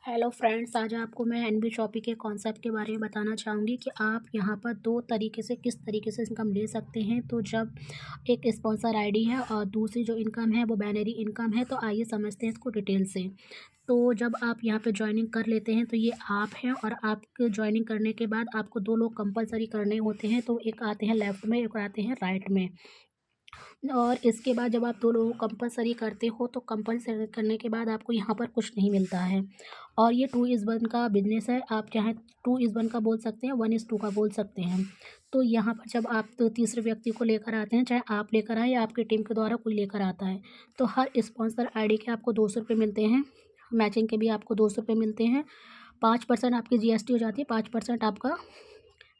Hello friends, आज आपको मैं एनबी शॉपी के कॉन्सेप्ट के बारे में बताना चाहूँगी कि आप यहाँ पर दो तरीके से किस तरीके से इनकम ले सकते हैं। तो जब एक स्पॉन्सर आईडी है और दूसरी जो इनकम है वो बाइनरी इनकम है, तो आइए समझते हैं इसको डिटेल से। तो जब आप यहाँ पे जॉइनिंग कर लेते हैं तो ये आप हैं, और आप जॉइनिंग करने के बाद आपको दो लोग कंपलसरी करने होते हैं। तो एक आते हैं लेफ़्ट में, एक आते हैं राइट में। और इसके बाद जब आप 2 लोगों को कंपल्सरी करते हो तो कंपल्सरी करने के बाद आपको यहाँ पर कुछ नहीं मिलता है। और ये 2:1 का बिज़नेस है, आप चाहें 2:1 का बोल सकते हैं, 1:2 का बोल सकते हैं। तो यहाँ पर जब आप तो तीसरे व्यक्ति को लेकर आते हैं, चाहे आप लेकर आएँ या आपकी टीम के द्वारा कोई लेकर आता है, तो हर स्पॉन्सर आईडी के आपको ₹200 मिलते हैं। मैचिंग के भी आपको ₹200 मिलते हैं। 5% आपकी जीएसटी हो जाती है, 5% आपका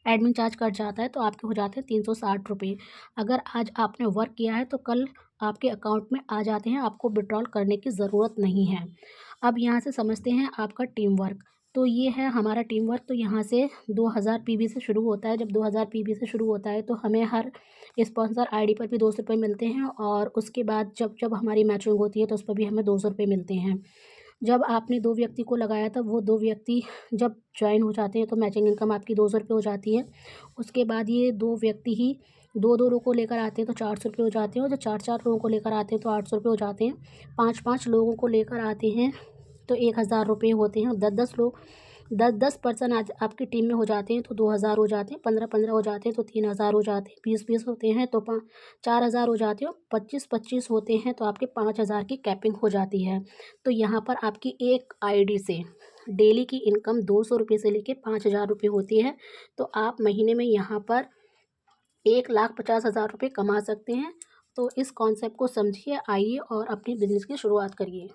एडमिन चार्ज कट जाता है, तो आपके हो जाते हैं ₹360। अगर आज आपने वर्क किया है तो कल आपके अकाउंट में आ जाते हैं, आपको विथड्रॉल करने की ज़रूरत नहीं है। अब यहाँ से समझते हैं आपका टीम वर्क। तो ये है हमारा टीम वर्क। तो यहाँ से 2000 पीवी से शुरू होता है। जब 2000 पीवी से शुरू होता है तो हमें हर स्पॉन्सर आईडी पर भी ₹200 मिलते हैं, और उसके बाद जब जब हमारी मैचिंग होती है तो उस पर भी हमें ₹200 मिलते हैं। जब आपने 2 व्यक्ति को लगाया था, वो 2 व्यक्ति जब जॉइन हो जाते हैं तो मैचिंग इनकम आपकी ₹200 हो जाती है। उसके बाद ये 2 व्यक्ति ही 2-2 लोगों को लेकर आते हैं तो ₹400 हो जाते हैं, और जब 4-4 लोगों को लेकर आते हैं तो ₹800 हो जाते हैं। 5-5 लोगों को लेकर आते हैं तो ₹1000 होते हैं। 10-10 लोग 10-10 पर्सन आज आपकी टीम में हो जाते हैं तो 2000 हो जाते हैं। 15-15 हो जाते हैं तो 3000 हो जाते हैं। 20-20 होते हैं तो 4000 हो जाते हैं। 25-25 होते हैं तो आपके 5000 की कैपिंग हो जाती है। तो यहाँ पर आपकी एक आईडी से डेली की इनकम ₹200 से लेके ₹5000 होती है। तो आप महीने में यहाँ पर 1,50,000 रुपये कमा सकते हैं। तो इस कॉन्सेप्ट को समझिए, आइए और अपनी बिज़नेस की शुरुआत करिए।